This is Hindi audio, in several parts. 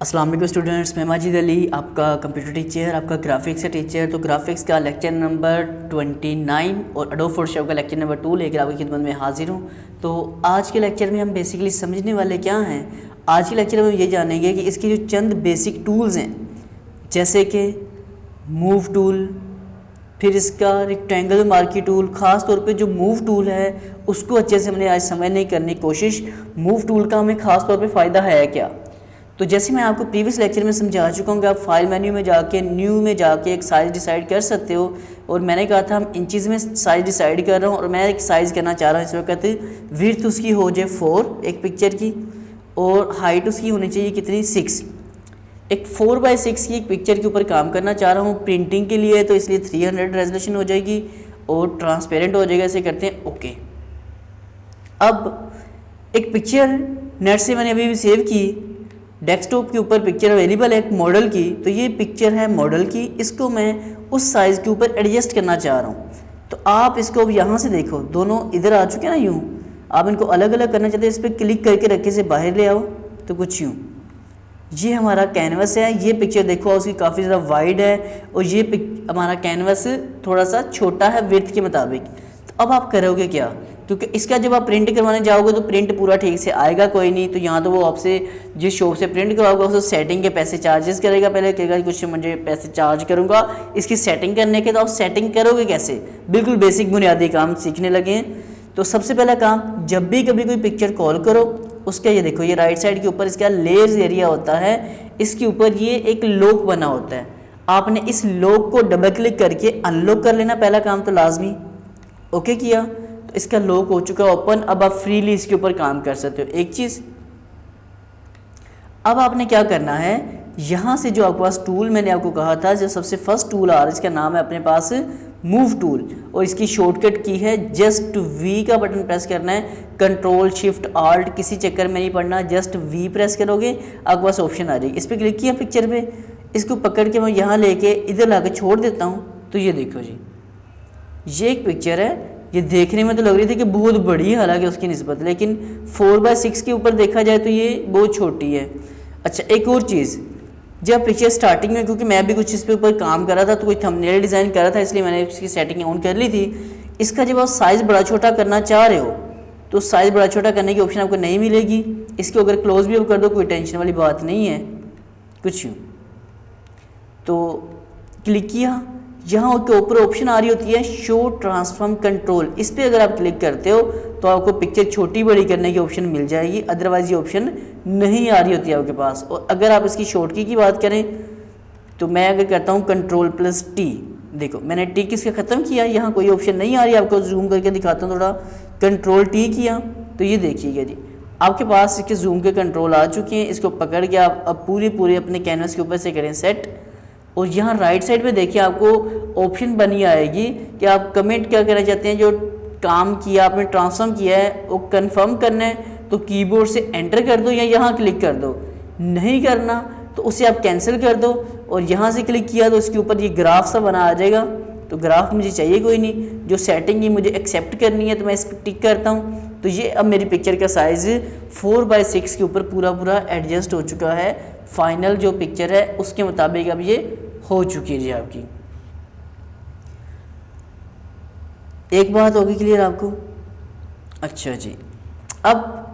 अस्सलाम वालेकुम स्टूडेंट्स, मैं माजिद अली, आपका कंप्यूटर टीचर, आपका ग्राफिक्स का टीचर। तो ग्राफिक्स का लेक्चर नंबर 29 और एडोब फोटोशॉप का लेक्चर नंबर 2 लेकर आपकी खिदमत में हाजिर हूँ। तो आज के लेक्चर में हम बेसिकली समझने वाले क्या हैं। आज के लेक्चर में हम ये जानेंगे कि इसके जो चंद बेसिक टूल्स हैं, जैसे कि मूव टूल, फिर इसका रेक्टेंगल मार्की टूल। ख़ास तौर पे जो मूव टूल है उसको अच्छे से हमने आज समझने की करने की कोशिश। मूव टूल का हमें ख़ास तौर पे फ़ायदा है क्या। तो जैसे मैं आपको प्रीवियस लेक्चर में समझा चुका हूँ कि आप फाइल मेन्यू में जाके न्यू में जाके एक साइज़ डिसाइड कर सकते हो। और मैंने कहा था हम इंचज़ में साइज़ डिसाइड कर रहा हूँ और मैं एक साइज़ करना चाह रहा हूँ इस वक्त। विड्थ उसकी हो जाए 4 एक पिक्चर की, और हाइट उसकी होनी चाहिए कितनी 6। एक 4x6 की एक पिक्चर के ऊपर काम करना चाह रहा हूँ। प्रिंटिंग के लिए तो इसलिए 300 रेजोल्यूशन हो जाएगी और ट्रांसपेरेंट हो जाएगा। इसे करते हैं ओके। अब एक पिक्चर नेट से मैंने अभी भी सेव की, डेस्कटॉप के ऊपर पिक्चर अवेलेबल है एक मॉडल की। तो ये पिक्चर है मॉडल की, इसको मैं उस साइज़ के ऊपर एडजस्ट करना चाह रहा हूँ। तो आप इसको अब यहाँ से देखो, दोनों इधर आ चुके हैं ना, यूँ आप इनको अलग अलग करना चाहते हैं। इस पर क्लिक करके रखे से बाहर ले आओ तो कुछ यूँ। ये हमारा कैनवस है। ये पिक्चर देखो उसकी काफ़ी ज़्यादा वाइड है और ये हमारा कैनवस थोड़ा सा छोटा है विड्थ के मुताबिक। तो अब आप करोगे क्या, क्योंकि इसका जब आप प्रिंट करवाने जाओगे तो प्रिंट पूरा ठीक से आएगा कोई नहीं। तो यहाँ तो वो आपसे जिस शॉप से प्रिंट करवाओगे उसको सेटिंग के पैसे चार्जेस करेगा। पहले कहेगा कुछ मुझे पैसे चार्ज करूँगा इसकी सेटिंग करने के। तो आप सेटिंग करोगे कैसे, बिल्कुल बेसिक बुनियादी काम सीखने लगे हैं। तो सबसे पहला काम, जब भी कभी कोई पिक्चर कॉल करो उसका ये देखो, ये राइट साइड के ऊपर इसका लेयर्स एरिया होता है, इसके ऊपर ये एक लॉक बना होता है। आपने इस लॉक को डबल क्लिक करके अनलॉक कर लेना, पहला काम तो लाजमी। ओके किया तो इसका लॉक हो चुका ओपन। अब आप फ्रीली इसके ऊपर काम कर सकते हो। एक चीज़ अब आपने क्या करना है, यहाँ से जो आपके पास टूल मैंने आपको कहा था, जो सबसे फर्स्ट टूल आ रहा है इसका नाम है अपने पास मूव टूल, और इसकी शॉर्टकट की है जस्ट वी का बटन प्रेस करना है। कंट्रोल शिफ्ट आल्ट किसी चक्कर में नहीं पड़ना, जस्ट वी प्रेस करोगे आपके पास ऑप्शन आ जाएगी। इस पर क्लिक किया पिक्चर पे, इसको पकड़ के मैं यहाँ लेके इधर ला के छोड़ देता हूँ। तो ये देखो जी, ये एक पिक्चर है। ये देखने में तो लग रही थी कि बहुत बड़ी है हालांकि उसकी निस्बत, लेकिन 4x6 के ऊपर देखा जाए तो ये बहुत छोटी है। अच्छा, एक और चीज़, जब पिक्चर स्टार्टिंग में, क्योंकि मैं भी कुछ इस पे ऊपर काम कर रहा था तो कोई थंबनेल डिज़ाइन कर रहा था, इसलिए मैंने इसकी सेटिंग ऑन कर ली थी। इसका जब आप साइज़ बड़ा छोटा करना चाह रहे हो तो साइज़ बड़ा छोटा करने की ऑप्शन आपको नहीं मिलेगी। इसको अगर क्लोज भी कर दो कोई टेंशन वाली बात नहीं है कुछ यूँ। तो क्लिक किया, यहाँ के ऊपर ऑप्शन आ रही होती है शो ट्रांसफॉर्म कंट्रोल। इस पर अगर आप क्लिक करते हो तो आपको पिक्चर छोटी बड़ी करने की ऑप्शन मिल जाएगी, अदरवाइज ये ऑप्शन नहीं आ रही होती है आपके पास। और अगर आप इसकी शॉर्टकी की बात करें तो मैं अगर करता हूँ Ctrl+T, देखो मैंने टी किसका ख़त्म किया, यहाँ कोई ऑप्शन नहीं आ रही। आपको जूम करके दिखाता हूँ थोड़ा। Ctrl+T किया तो ये देखिएगा जी, आपके पास इसके जूम के कंट्रोल आ चुके हैं। इसको पकड़ के आप अब पूरे अपने कैनवस के ऊपर से करें सेट। और यहाँ राइट साइड पे देखिए आपको ऑप्शन बनी आएगी कि आप कमेंट क्या करना चाहते हैं। जो काम किया आपने, ट्रांसफॉर्म किया है, वो कंफर्म करना है तो कीबोर्ड से एंटर कर दो या यहाँ क्लिक कर दो। नहीं करना तो उसे आप कैंसिल कर दो और यहाँ से क्लिक किया तो उसके ऊपर ये ग्राफ सा बना आ जाएगा। तो ग्राफ मुझे चाहिए कोई नहीं, जो सेटिंग ही मुझे एक्सेप्ट करनी है तो मैं इस पर टिक करता हूँ। तो ये अब मेरी पिक्चर का साइज़ 4x6 के ऊपर पूरा एडजस्ट हो चुका है। फाइनल जो पिक्चर है उसके मुताबिक अब ये हो चुकी है जी आपकी। एक बात होगी क्लियर आपको। अच्छा जी, अब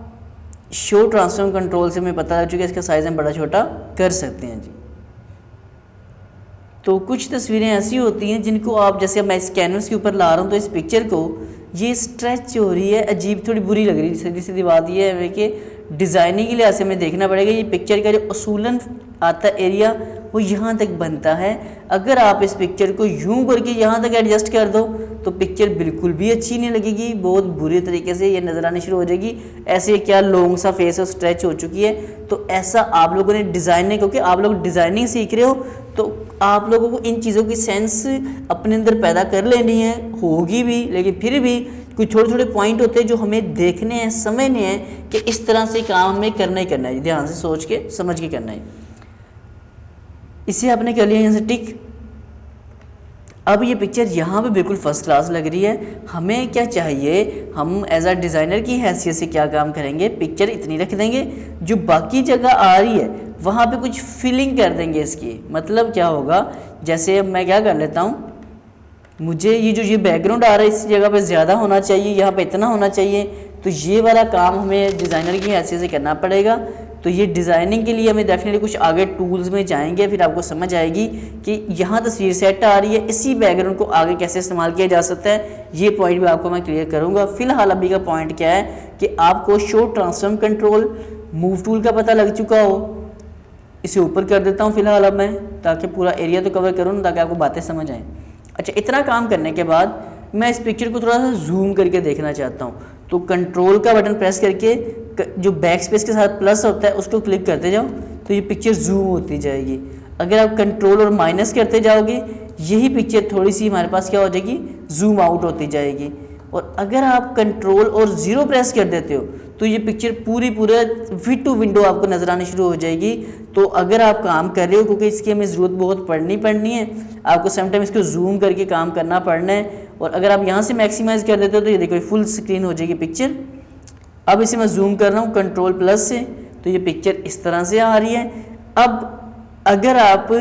शो ट्रांसफॉर्म कंट्रोल से हमें पता लग चुका है इसका साइज़ हम बड़ा छोटा कर सकते हैं जी। तो कुछ तस्वीरें ऐसी होती हैं जिनको आप, जैसे मैं इस कैनवस के ऊपर ला रहा हूँ तो इस पिक्चर को ये स्ट्रेच हो रही है, अजीब थोड़ी बुरी लग रही है। सीधी सीधी बात ये है कि डिज़ाइनिंग के लिहाज से हमें देखना पड़ेगा ये पिक्चर का जो असूलन आता एरिया वो यहाँ तक बनता है। अगर आप इस पिक्चर को यूं करके यहाँ तक एडजस्ट कर दो तो पिक्चर बिल्कुल भी अच्छी नहीं लगेगी, बहुत बुरी तरीके से ये नज़र आनी शुरू हो जाएगी। ऐसे क्या लॉन्ग सा फेस है, स्ट्रेच हो चुकी है। तो ऐसा आप लोगों ने डिज़ाइनिंग, क्योंकि आप लोग डिज़ाइनिंग सीख रहे हो तो आप लोगों को इन चीज़ों की सेंस अपने अंदर पैदा कर लेनी है, होगी भी, लेकिन फिर भी कुछ थोड़े पॉइंट होते हैं जो हमें देखने हैं, समझने हैं कि इस तरह से काम हमें करना ही करना है, ध्यान से सोच के समझ के करना है। इसे आपने कर लिया यहाँ से टिक। अब ये पिक्चर यहाँ पे बिल्कुल फर्स्ट क्लास लग रही है। हमें क्या चाहिए, हम एज अ डिज़ाइनर की हैसियत से क्या काम करेंगे, पिक्चर इतनी रख देंगे, जो बाकी जगह आ रही है वहाँ पे कुछ फिलिंग कर देंगे इसकी। मतलब क्या होगा, जैसे मैं क्या कर लेता हूँ, मुझे ये बैकग्राउंड आ रहा है इस जगह पे ज़्यादा होना चाहिए, यहाँ पे इतना होना चाहिए, तो ये वाला काम हमें डिज़ाइनर की हैसियत से करना पड़ेगा। तो ये डिज़ाइनिंग के लिए हमें डेफिनेटली कुछ आगे टूल्स में जाएंगे, फिर आपको समझ आएगी कि यहाँ तस्वीर सेट आ रही है, इसी बैकग्राउंड को आगे कैसे इस्तेमाल किया जा सकता है। ये पॉइंट भी आपको मैं क्लियर करूँगा। फिलहाल अभी का पॉइंट क्या है कि आपको show transform control move tool का पता लग चुका हो। इसे ऊपर कर देता हूँ फिलहाल अब मैं, ताकि पूरा एरिया तो कवर करूँ, ताकि आपको बातें समझ आएँ। अच्छा, इतना काम करने के बाद मैं इस पिक्चर को थोड़ा सा जूम करके देखना चाहता हूँ। तो कंट्रोल का बटन प्रेस करके जो बैक स्पेस के साथ प्लस होता है उसको क्लिक करते जाओ, तो ये पिक्चर जूम होती जाएगी। अगर आप कंट्रोल और माइनस करते जाओगे, यही पिक्चर थोड़ी सी हमारे पास क्या हो जाएगी, जूम आउट होती जाएगी। और अगर आप कंट्रोल और 0 प्रेस कर देते हो तो ये पिक्चर पूरा फिट टू विंडो आपको नज़र आनी शुरू हो जाएगी। तो अगर आप काम कर रहे हो, क्योंकि इसकी हमें ज़रूरत बहुत पड़नी है, आपको समटाइम इसको जूम करके काम करना पड़ना है। और अगर आप यहाँ से मैक्सिमाइज़ कर देते हो तो ये देखो फुल स्क्रीन हो जाएगी पिक्चर। अब इसे मैं जूम कर रहा हूँ कंट्रोल प्लस से, तो ये पिक्चर इस तरह से आ रही है। अब अगर आप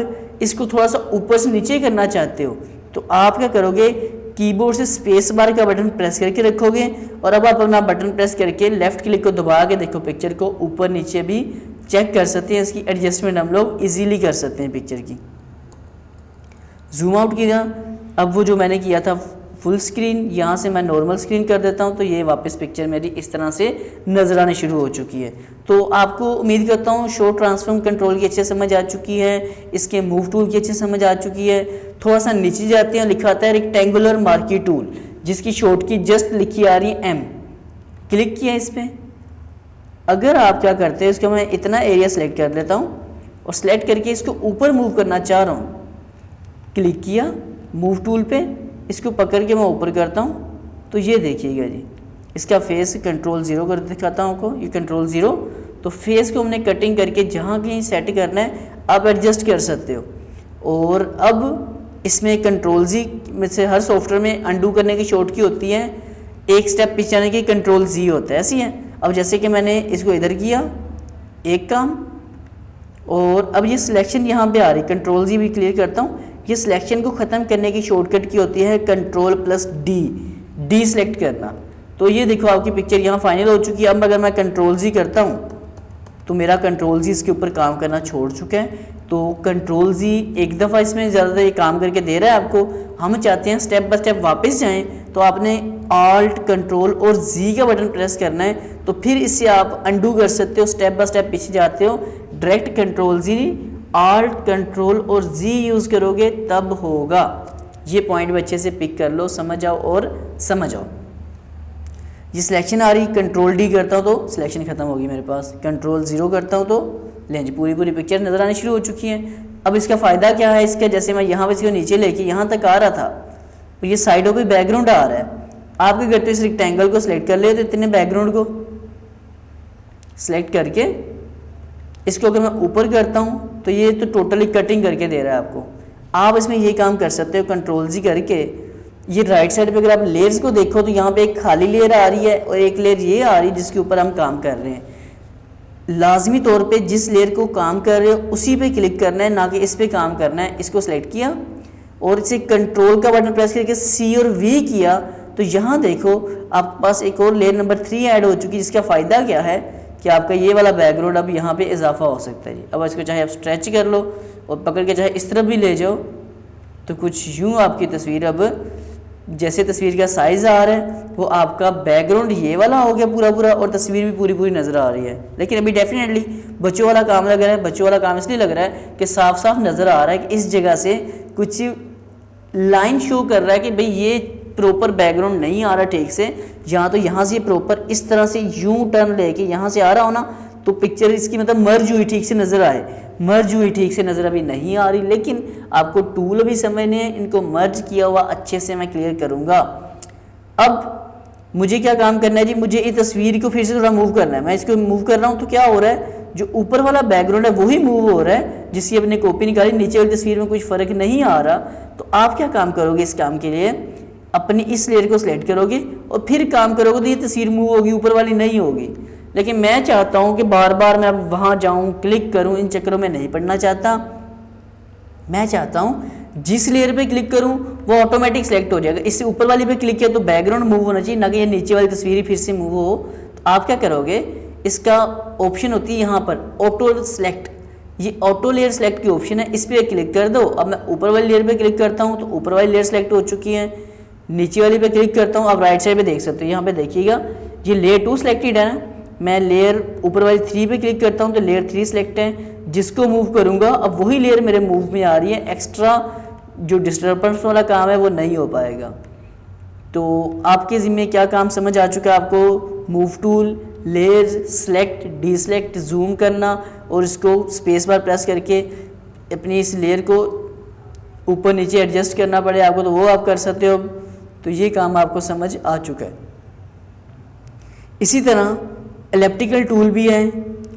इसको थोड़ा सा ऊपर से नीचे करना चाहते हो तो आप क्या करोगे, कीबोर्ड से स्पेस बार का बटन प्रेस करके रखोगे, और अब आप अपना बटन प्रेस करके लेफ्ट क्लिक को दबा के देखो पिक्चर को ऊपर नीचे भी चेक कर सकते हैं। इसकी एडजस्टमेंट हम लोग इजीली कर सकते हैं पिक्चर की। जूम आउट किया, अब वो जो मैंने किया था फुल स्क्रीन, यहाँ से मैं नॉर्मल स्क्रीन कर देता हूँ, तो ये वापस पिक्चर मेरी इस तरह से नज़र आने शुरू हो चुकी है। तो आपको उम्मीद करता हूँ शो ट्रांसफॉर्म कंट्रोल की अच्छे समझ आ चुकी है, इसके मूव टूल की अच्छी समझ आ चुकी है। थोड़ा सा नीचे जाते हैं, लिखा आता है रेक्टेंगुलर मार्की टूल, जिसकी शॉर्ट की जस्ट लिखी आ रही है M। क्लिक किया इस पर। अगर आप क्या करते हैं, इसको मैं इतना एरिया सेलेक्ट कर लेता हूँ और सेलेक्ट करके इसको ऊपर मूव करना चाह रहा हूँ, क्लिक किया मूव टूल पे, इसको पकड़ के मैं ऊपर करता हूँ, तो ये देखिएगा जी, इसका फेस कंट्रोल 0 कर दिखाता हूँ आपको, ये कंट्रोल 0। तो फेस को हमने कटिंग करके जहाँ कहीं सेट करना है आप एडजस्ट कर सकते हो। और अब इसमें कंट्रोल Z में से हर सॉफ्टवेयर में अंडू करने की शॉर्ट की होती है, एक स्टेप पीछे जाने की कंट्रोल Z होता है, ऐसी है। अब जैसे कि मैंने इसको इधर किया एक काम, और अब ये सिलेक्शन यहाँ पे आ रही, कंट्रोल Z भी क्लियर करता हूँ। ये सिलेक्शन को ख़त्म करने की शॉर्टकट की होती है कंट्रोल प्लस डी सेलेक्ट करना। तो ये देखो आपकी पिक्चर यहाँ फाइनल हो चुकी है। अब अगर मैं कंट्रोल Z करता हूँ तो मेरा कंट्रोल Z इसके ऊपर काम करना छोड़ चुका है। तो कंट्रोल Z एक दफ़ा इसमें ज़्यादातर ये काम करके दे रहा है आपको। हम चाहते हैं स्टेप बाय स्टेप वापस जाएं, तो आपने आल्ट कंट्रोल और Z का बटन प्रेस करना है, तो फिर इससे आप अंडू कर सकते हो, स्टेप बाय स्टेप पीछे जाते हो। Direct control Z, alt control और Z यूज़ करोगे तब होगा। ये पॉइंट भी अच्छे से पिक कर लो, समझ आओ और समझ आओ। ये सिलेक्शन आ रही, कंट्रोल D करता हूँ तो सिलेक्शन खत्म होगी मेरे पास, कंट्रोल 0 करता हूँ तो लें जी पूरी पिक्चर नज़र आनी शुरू हो चुकी है। अब इसका फ़ायदा क्या है, इसका जैसे मैं यहाँ पे इसको नीचे लेके यहाँ तक आ रहा था, तो ये साइडों पे बैकग्राउंड आ रहा है। आप क्या करते हो, इस रेक्टेंगल को सिलेक्ट कर ले, तो इतने बैकग्राउंड को सिलेक्ट करके इसको अगर मैं ऊपर करता हूँ तो ये तो टोटली कटिंग करके दे रहा है आपको। आप इसमें ये काम कर सकते हो कंट्रोल Z करके। ये राइट साइड पे अगर आप लेयर्स को देखो तो यहाँ पे एक खाली लेयर आ रही है और एक लेयर ये आ रही है जिसके ऊपर हम काम कर रहे हैं। लाजमी तौर पे जिस लेयर को काम कर रहे हो उसी पे क्लिक करना है, ना कि इस पे काम करना है। इसको सिलेक्ट किया और इसे कंट्रोल का बटन प्रेस करके C और V किया, तो यहाँ देखो आपके पास एक और लेयर नंबर 3 ऐड हो चुकी है, जिसका फ़ायदा क्या है कि आपका ये वाला बैकग्राउंड अब यहाँ पे इजाफा हो सकता है जी। अब इसको चाहे आप स्ट्रेच कर लो और पकड़ के चाहे इस तरफ भी ले जाओ, तो कुछ यूँ आपकी तस्वीर अब जैसे तस्वीर का साइज़ आ रहा है वो आपका बैकग्राउंड ये वाला हो गया पूरा, और तस्वीर भी पूरी नज़र आ रही है। लेकिन अभी डेफिनेटली बच्चों वाला काम लग रहा है। बच्चों वाला काम इसलिए लग रहा है कि साफ नज़र आ रहा है कि इस जगह से कुछ लाइन शो कर रहा है कि भाई ये प्रॉपर बैकग्राउंड नहीं आ रहा ठीक से। तो यहाँ से प्रॉपर इस तरह से यूँ टर्न लेके यहाँ से आ रहा हो ना, तो पिक्चर इसकी मतलब मर्ज हुई ठीक से नज़र आए। मर्ज हुई ठीक से नज़र अभी नहीं आ रही, लेकिन आपको टूल भी समझने हैं, इनको मर्ज किया हुआ अच्छे से मैं क्लियर करूँगा। अब मुझे क्या काम करना है जी, मुझे इस तस्वीर को फिर से थोड़ा मूव करना है। मैं इसको मूव कर रहा हूँ तो क्या हो रहा है, जो ऊपर वाला बैकग्राउंड है वही मूव हो रहा है, जिसकी अपने कॉपी निकाली, नीचे वाली तस्वीर में कुछ फ़र्क नहीं आ रहा। तो आप क्या काम करोगे इस काम के लिए, अपनी इस लेयर को सिलेक्ट करोगे और फिर काम करोगे तो ये तस्वीर मूव होगी, ऊपर वाली नहीं होगी। लेकिन मैं चाहता हूँ कि बार बार मैं अब वहाँ जाऊँ, क्लिक करूँ, इन चक्करों में नहीं पड़ना चाहता। मैं चाहता हूँ जिस लेयर पे क्लिक करूँ वो ऑटोमेटिक सेलेक्ट हो जाएगा। इससे ऊपर वाली पे क्लिक किया तो बैकग्राउंड मूव होना चाहिए, ना कि ये नीचे वाली तस्वीर ही फिर से मूव हो। तो आप क्या करोगे, इसका ऑप्शन होती है यहाँ पर ऑटो सेलेक्ट, ये ऑटो लेयर सेलेक्ट की ऑप्शन है, इस पर क्लिक कर दो। अब मैं ऊपर वाली लेयर पे क्लिक करता हूँ तो ऊपर वाली लेयर सेलेक्ट हो चुकी है। नीचे वाली पे क्लिक करता हूँ, आप राइट साइड पे देख सकते हो, यहाँ पे देखिएगा ये लेयर 2 सेलेक्टेड है ना। मैं लेयर ऊपर वाली 3 पे क्लिक करता हूँ तो लेयर 3 सेलेक्ट है। जिसको मूव करूँगा अब वही लेयर मेरे मूव में आ रही है, एक्स्ट्रा जो डिस्टर्बेंस वाला काम है वो नहीं हो पाएगा। तो आपके ज़िम्मे क्या काम समझ आ चुका है आपको, move tool, layer select, deselect, zoom करना और इसको स्पेस बार प्रेस करके अपनी इस लेयर को ऊपर नीचे एडजस्ट करना पड़े आपको, तो वो आप कर सकते हो। तो ये काम आपको समझ आ चुका है। इसी तरह एलिप्टिकल टूल भी है,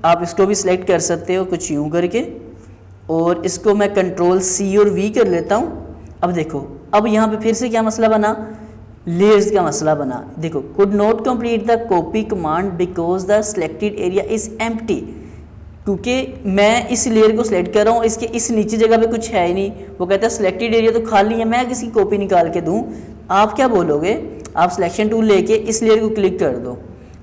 आप इसको भी सिलेक्ट कर सकते हो कुछ यूँ करके, और इसको मैं कंट्रोल C और V कर लेता हूँ। अब देखो, अब यहाँ पे फिर से क्या मसला बना, लेयर्स का मसला बना। देखो, could not complete the copy command because the selected area is empty, क्योंकि मैं इस लेयर को सिलेक्ट कर रहा हूँ, इसके इस नीचे जगह पे कुछ है ही नहीं। वो कहता है सिलेक्टेड एरिया तो खाली है, मैं किसी कॉपी निकाल के दूँ। आप क्या बोलोगे, आप सिलेक्शन टूल लेके इस लेयर को क्लिक कर दो।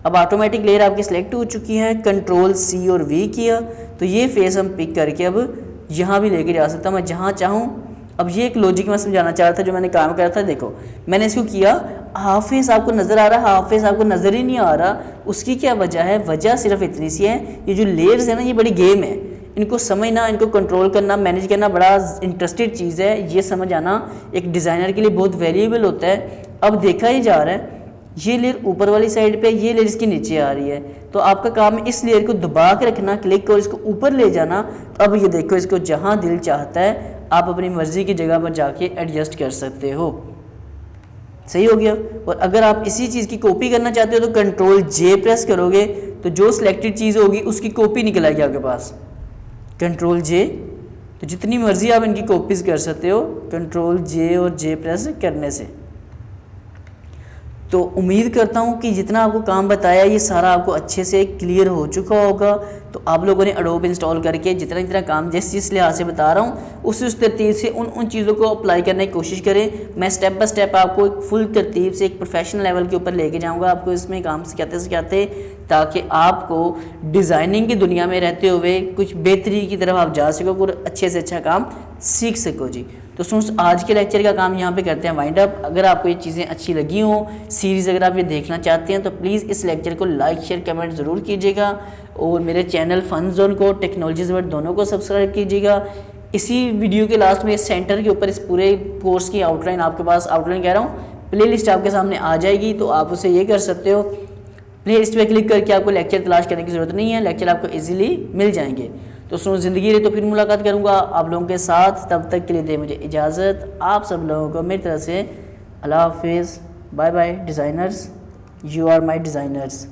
अब ऑटोमेटिक लेयर आपकी सिलेक्ट हो चुकी है, कंट्रोल C और V किया तो ये फेस हम पिक करके अब यहाँ भी लेके जा सकता हूँ मैं जहाँ चाहूँ। अब ये एक लॉजिक मैं समझाना चाह रहा था जो मैंने काम करा था। देखो, मैंने इसको किया, हाफ फेस आपको नज़र आ रहा है, हाफ फेस आपको नज़र ही नहीं आ रहा। उसकी क्या वजह है, वजह सिर्फ इतनी सी है, ये जो लेयर्स है ना, ये बड़ी गेम है, इनको समझना, इनको कंट्रोल करना, मैनेज करना बड़ा इंटरेस्टेड चीज़ है। ये समझ आना एक डिज़ाइनर के लिए बहुत वैल्यूएबल होता है। अब देखा ही जा रहा है ये लेयर ऊपर वाली साइड पे, ये लेयर इसके नीचे आ रही है, तो आपका काम है इस लेयर को दबा के रखना, क्लिक और इसको ऊपर ले जाना। अब ये देखो, इसको जहाँ दिल चाहता है आप अपनी मर्ज़ी की जगह पर जाके एडजस्ट कर सकते हो। सही हो गया। और अगर आप इसी चीज़ की कॉपी करना चाहते हो तो कंट्रोल J प्रेस करोगे तो जो सिलेक्टेड चीज़ होगी उसकी कॉपी निकल आएगी आपके पास, कंट्रोल J। तो जितनी मर्ज़ी आप इनकी कॉपीज़ कर सकते हो कंट्रोल J और J प्रेस करने से। तो उम्मीद करता हूँ कि जितना आपको काम बताया ये सारा आपको अच्छे से क्लियर हो चुका होगा। तो आप लोगों ने एडोब इंस्टॉल करके जितना काम जिस लिहाज से बता रहा हूँ उस तरतीब से उन चीज़ों को अप्लाई करने की कोशिश करें। मैं स्टेप बाय स्टेप आपको एक फुल तरतीब से एक प्रोफेशनल लेवल के ऊपर लेके जाऊँगा आपको इसमें काम सिखाते ताकि आपको डिज़ाइनिंग की दुनिया में रहते हुए कुछ बेहतरी की तरफ आप जा सको और अच्छे से अच्छा काम सीख सको जी। तो दोस्तों, आज के लेक्चर का काम यहाँ पे करते हैं वाइंड अप। अगर आपको ये चीज़ें अच्छी लगी हों, सीरीज़ अगर आप ये देखना चाहते हैं तो प्लीज़ इस लेक्चर को लाइक शेयर कमेंट ज़रूर कीजिएगा और मेरे चैनल फन जोन को टेक्नोलॉजीज़ वर्ड दोनों को सब्सक्राइब कीजिएगा। इसी वीडियो के लास्ट में सेंटर के ऊपर इस पूरे कोर्स की आउटलाइन आपके पास, आउटलाइन कह रहा हूँ, प्ले लिस्ट आपके सामने आ जाएगी। तो आप उसे ये कर सकते हो, प्ले लिस्ट पर क्लिक करके आपको लेक्चर तलाश करने की ज़रूरत नहीं है, लेक्चर आपको ईजिली मिल जाएंगे। तो सुनो, ज़िंदगी रही तो फिर मुलाकात करूँगा आप लोगों के साथ, तब तक के लिए दे मुझे इजाज़त। आप सब लोगों को मेरी तरफ से अल्लाह हाफिज़, bye bye designers, you are my designers.